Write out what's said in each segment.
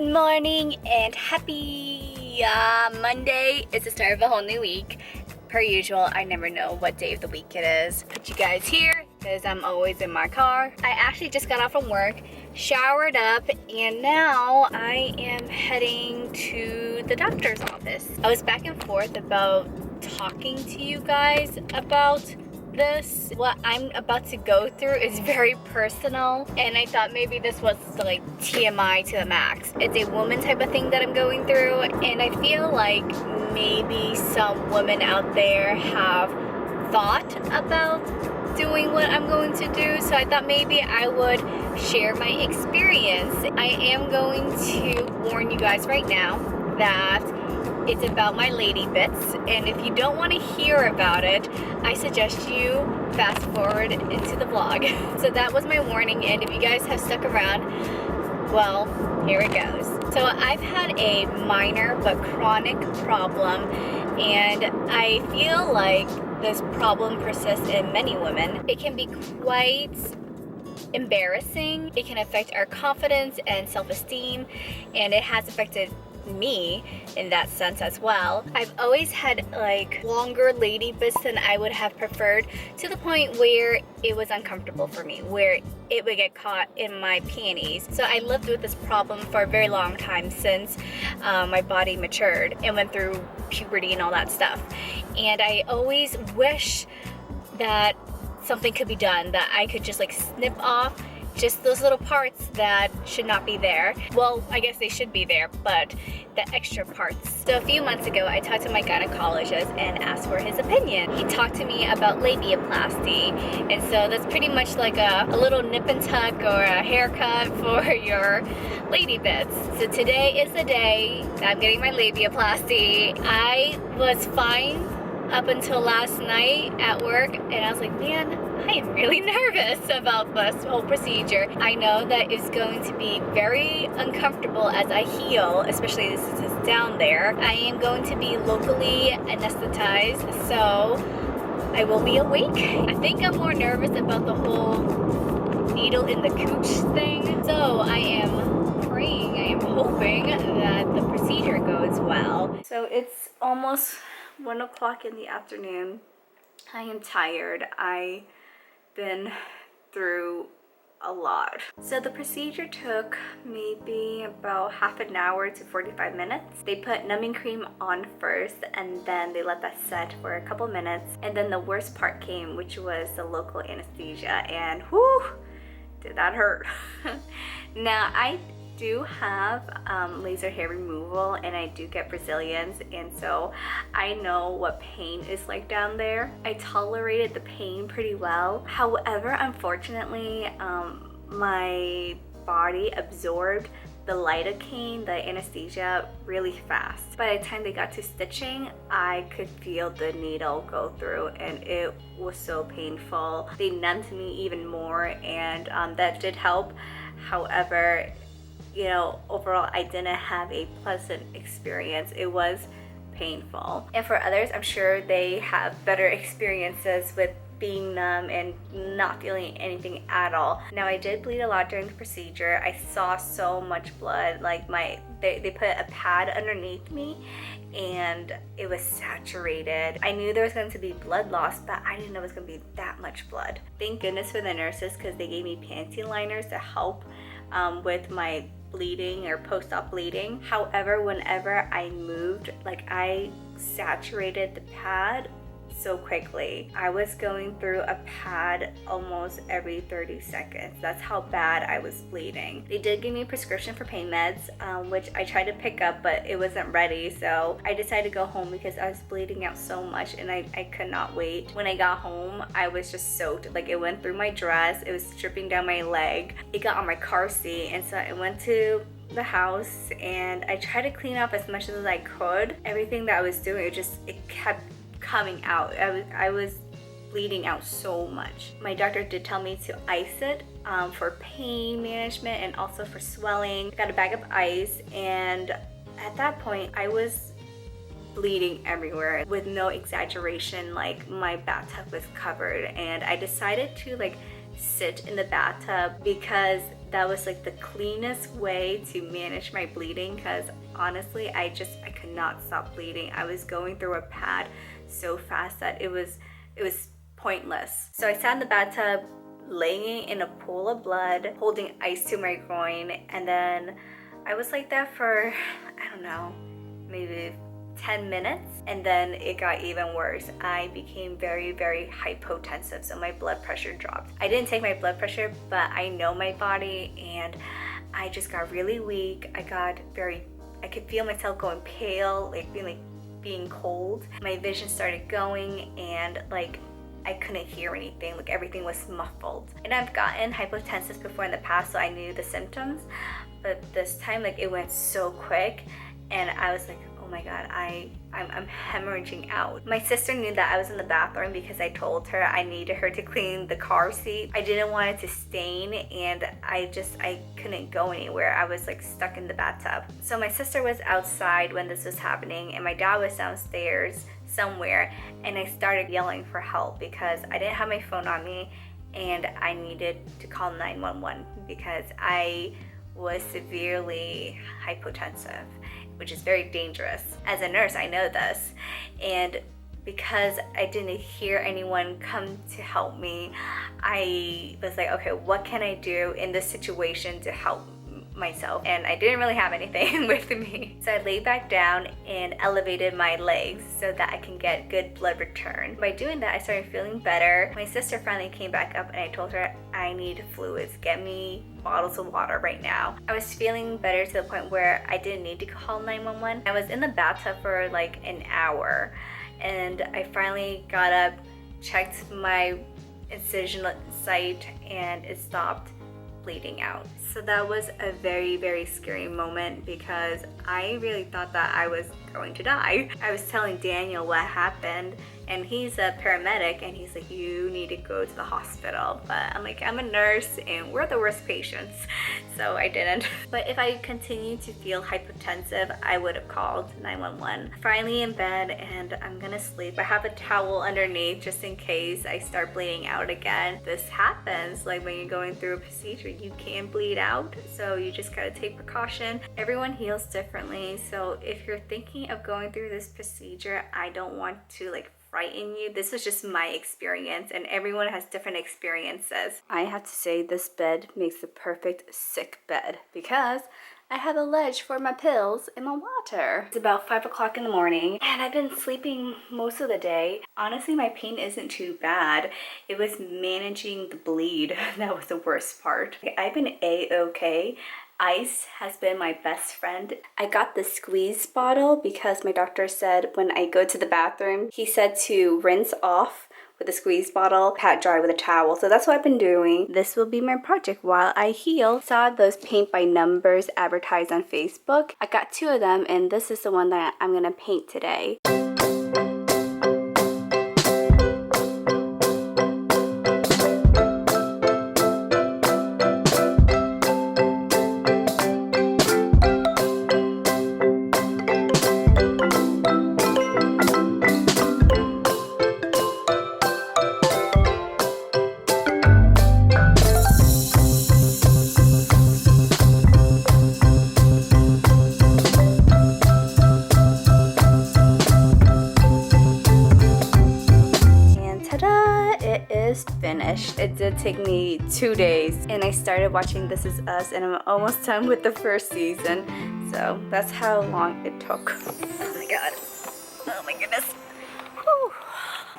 morning and happy Monday. It's the start of a whole new week. Per usual, I never know what day of the week it is. Put you guys here because I'm always in my car. I actually just got off from work, showered up, and now I am heading to the doctor's office. I was back and forth about talking to you guys about this. What I'm about to go through is very personal, and I thought maybe this was like TMI to the max. It's a woman type of thing that I'm going through, and I feel like maybe some women out there have thought about doing what I'm going to do, so I thought maybe I would share my experience. I am going to warn you guys right now that it's about my lady bits, and if you don't want to hear about it, I suggest you fast forward into the vlog. So that was my warning, and if you guys have stuck around, well, here it goes. So I've had a minor but chronic problem, and I feel like this problem persists in many women. It can be quite embarrassing. It can affect our confidence and self-esteem, and it has affected me in that sense as well. I've always had like longer lady bits than I would have preferred, to the point where it was uncomfortable for me, where it would get caught in my panties. So I lived with this problem for a very long time since my body matured and went through puberty and all that stuff. And I always wish that something could be done, that I could just like snip off just those little parts that should not be there. Well, I guess they should be there, but the extra parts. So a few months ago, I talked to my gynecologist and asked for his opinion. He talked to me about labiaplasty, and so that's pretty much like a little nip and tuck or a haircut for your lady bits. So today is the day that I'm getting my labiaplasty. I was fine up until last night at work, and I was like, man, I am really nervous about this whole procedure. I know that it's going to be very uncomfortable as I heal, especially this is down there. I am going to be locally anesthetized, so I will be awake. I think I'm more nervous about the whole needle in the cooch thing. So I am praying, I am hoping that the procedure goes well. So it's almost 1 o'clock in the afternoon. I am tired. I've been through a lot. So the procedure took maybe about half an hour to 45 minutes. They put numbing cream on first, and then they let that set for a couple minutes. And then the worst part came, which was the local anesthesia, and whew, did that hurt. Now, I do have laser hair removal, and I do get Brazilians, and so I know what pain is like down there. I tolerated the pain pretty well. However, unfortunately, my body absorbed the lidocaine, the anesthesia, really fast. By the time they got to stitching, I could feel the needle go through, and it was so painful. They numbed me even more, and that did help. However, you know, overall, I didn't have a pleasant experience. It was painful. And for others, I'm sure they have better experiences with being numb and not feeling anything at all. Now, I did bleed a lot during the procedure. I saw so much blood. Like they put a pad underneath me, and it was saturated. I knew there was going to be blood loss, but I didn't know it was going to be that much blood. Thank goodness for the nurses, because they gave me panty liners to help with my bleeding or post-op bleeding. However, whenever I moved, like, I saturated the pad so quickly. I was going through a pad almost every 30 seconds. That's how bad I was bleeding. They did give me a prescription for pain meds, which I tried to pick up, but it wasn't ready, so I decided to go home because I was bleeding out so much, and I could not wait. When I got home, I was just soaked. Like, it went through my dress, it was dripping down my leg, it got on my car seat, and so I went to the house and I tried to clean up as much as I could. Everything that I was doing, it kept coming out. I was bleeding out so much. My doctor did tell me to ice it for pain management and also for swelling. I got a bag of ice, and at that point I was bleeding everywhere. With no exaggeration, like, my bathtub was covered, and I decided to like sit in the bathtub because that was like the cleanest way to manage my bleeding, because honestly I could not stop bleeding. I was going through a pad so fast that it was pointless. So I sat in the bathtub laying in a pool of blood, holding ice to my groin, and then I was like that for, I don't know, maybe 10 minutes, and then it got even worse. I became very, very hypotensive, so my blood pressure dropped. I didn't take my blood pressure, but I know my body, and I just got really weak. I could feel myself going pale, like being cold. My vision started going, and like I couldn't hear anything, like everything was muffled. And I've gotten hypotensive before in the past, so I knew the symptoms, but this time like it went so quick, and I was like, oh my god, I'm hemorrhaging out. My sister knew that I was in the bathroom because I told her I needed her to clean the car seat. I didn't want it to stain, and I couldn't go anywhere. I was like stuck in the bathtub. So my sister was outside when this was happening, and my dad was downstairs somewhere, and I started yelling for help because I didn't have my phone on me, and I needed to call 911 because I was severely hypotensive, which is very dangerous. As a nurse, I know this. And because I didn't hear anyone come to help me, I was like, okay, what can I do in this situation to help myself? And I didn't really have anything with me. So I laid back down and elevated my legs so that I can get good blood return. By doing that, I started feeling better. My sister finally came back up, and I told her, I need fluids. Get me bottles of water right now. I was feeling better to the point where I didn't need to call 911. I was in the bathtub for like an hour, and I finally got up, checked my incision site, and it stopped bleeding out. So that was a very, very scary moment because I really thought that I was going to die. I was telling Daniel what happened, and he's a paramedic, and he's like, you need to go to the hospital. But I'm like, I'm a nurse and we're the worst patients, so I didn't. But if I continued to feel hypotensive, I would have called 911. Finally in bed, and I'm gonna sleep. I have a towel underneath just in case I start bleeding out again. This happens, like when you're going through a procedure, you can bleed out, so you just gotta take precaution. Everyone heals differently, so if you're thinking of going through this procedure, I don't want to like frighten you. This is just my experience, and everyone has different experiences. I have to say, this bed makes the perfect sick bed because I have a ledge for my pills and my water. It's about 5 o'clock in the morning, and I've been sleeping most of the day. Honestly, my pain isn't too bad. It was managing the bleed that was the worst part. I've been a-okay. Ice has been my best friend. I got the squeeze bottle because my doctor said when I go to the bathroom, he said to rinse off with a squeeze bottle, pat dry with a towel. So that's what I've been doing. This will be my project while I heal. Saw those paint by numbers advertised on Facebook. I got 2 of them, and this is the one that I'm gonna paint today. Finished. It did take me 2 days, and I started watching This Is Us, and I'm almost done with the first season, so that's how long it took. Oh my god. Oh my goodness. Whew.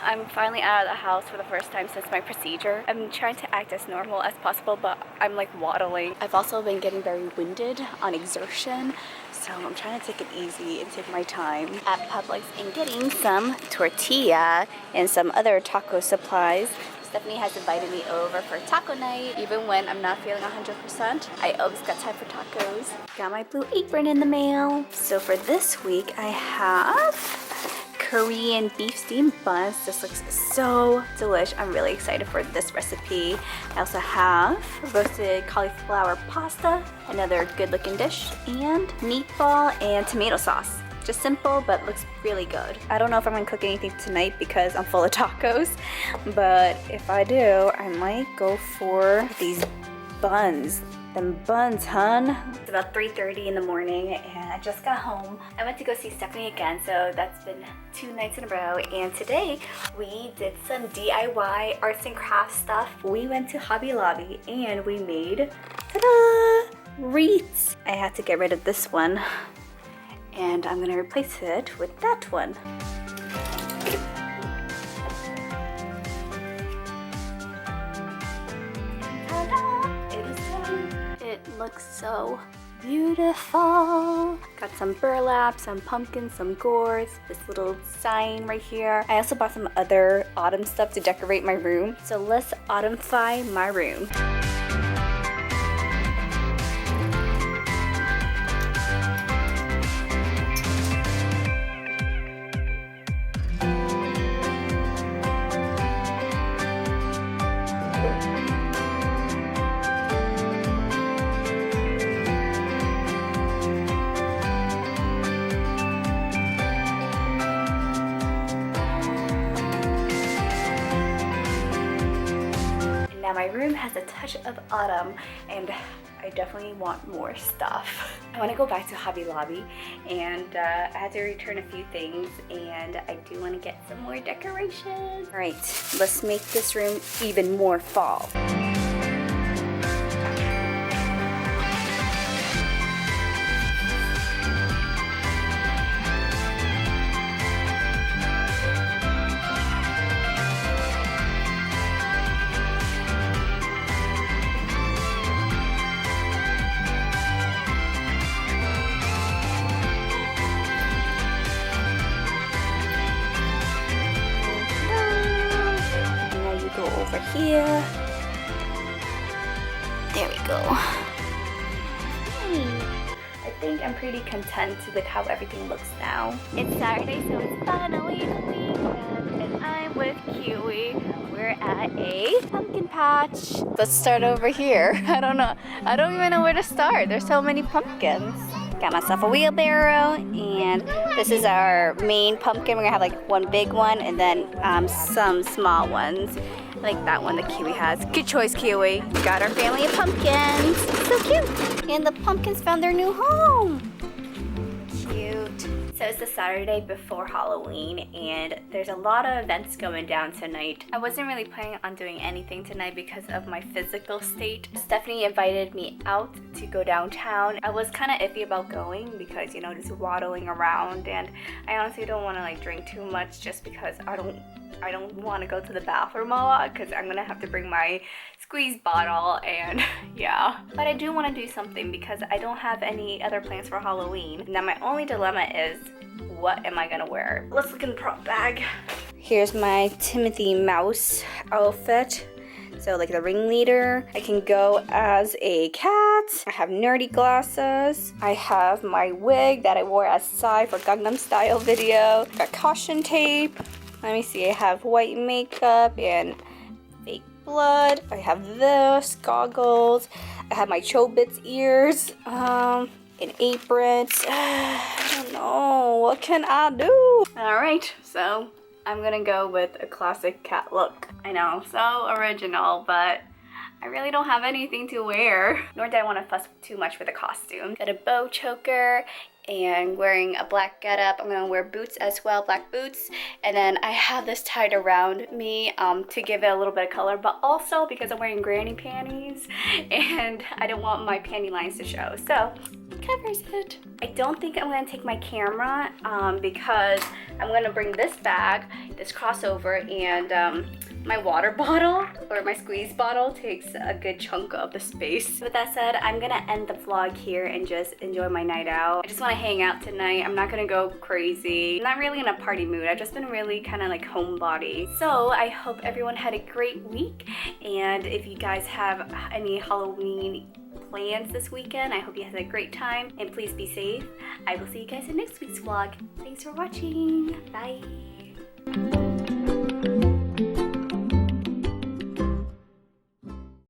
I'm finally out of the house for the first time since my procedure. I'm trying to act as normal as possible, but I'm like waddling. I've also been getting very winded on exertion, so I'm trying to take it easy and take my time at Publix and getting some tortilla and some other taco supplies. Stephanie has invited me over for taco night. Even when I'm not feeling 100%, I always got time for tacos. Got my blue apron in the mail. So for this week, I have Korean beef steamed buns. This looks so delish. I'm really excited for this recipe. I also have roasted cauliflower pasta, another good looking dish, and meatball and tomato sauce. Just simple, but looks really good. I don't know if I'm gonna cook anything tonight because I'm full of tacos, but if I do, I might go for these buns. Them buns, hun. It's about 3:30 in the morning and I just got home. I went to go see Stephanie again, so that's been 2 nights in a row. And today we did some DIY arts and crafts stuff. We went to Hobby Lobby and we made, ta-da, wreaths. I had to get rid of this one and I'm gonna replace it with that one. It looks so beautiful. Got some burlap, some pumpkins, some gourds, this little sign right here. I also bought some other autumn stuff to decorate my room. So let's autumnify my room. Now my room has a touch of autumn and I definitely want more stuff. I want to go back to Hobby Lobby and I had to return a few things and I do want to get some more decorations. All right, let's make this room even more fall. Over here. There we go. I think I'm pretty content with how everything looks now. It's Saturday, so it's finally the weekend, and I'm with Kiwi. We're at a pumpkin patch. Let's start over here. I don't know. I don't even know where to start. There's so many pumpkins. Got myself a wheelbarrow, and this is our main pumpkin. We're gonna have like one big one and then some small ones. Like that one that Kiwi has. Good choice, Kiwi. We got our family of pumpkins. So cute. And the pumpkins found their new home. Cute. So it's the Saturday before Halloween and there's a lot of events going down tonight. I wasn't really planning on doing anything tonight because of my physical state. Stephanie invited me out to go downtown. I was kind of iffy about going because, you know, just waddling around, and I honestly don't want to like drink too much just because I don't want to go to the bathroom a lot because I'm gonna have to bring my squeeze bottle, and yeah. But I do want to do something because I don't have any other plans for Halloween. Now my only dilemma is, what am I gonna wear? Let's look in the prop bag. Here's my Timothy Mouse outfit. So like the ringleader. I can go as a cat. I have nerdy glasses. I have my wig that I wore as Psy for Gangnam Style video. Got caution tape. Let me see, I have white makeup and fake blood. I have this, goggles. I have my Chobits ears, an apron. I don't know, what can I do? All right, so I'm gonna go with a classic cat look. I know, so original, but I really don't have anything to wear. Nor do I want to fuss too much with a costume. Got a bow choker and wearing a black getup. I'm gonna wear boots as well, black boots. And then I have this tied around me to give it a little bit of color, but also because I'm wearing granny panties and I don't want my panty lines to show. So it covers it. I don't think I'm gonna take my camera because I'm gonna bring this bag, this crossover, and my water bottle or my squeeze bottle takes a good chunk of the space. With that said, I'm gonna end the vlog here and just enjoy my night out. I just wanna hang out tonight. I'm not gonna go crazy. I'm not really in a party mood. I've just been really kind of like homebody. So I hope everyone had a great week. And if you guys have any Halloween plans this weekend, I hope you had a great time. And please be safe. I will see you guys in next week's vlog. Thanks for watching. Bye.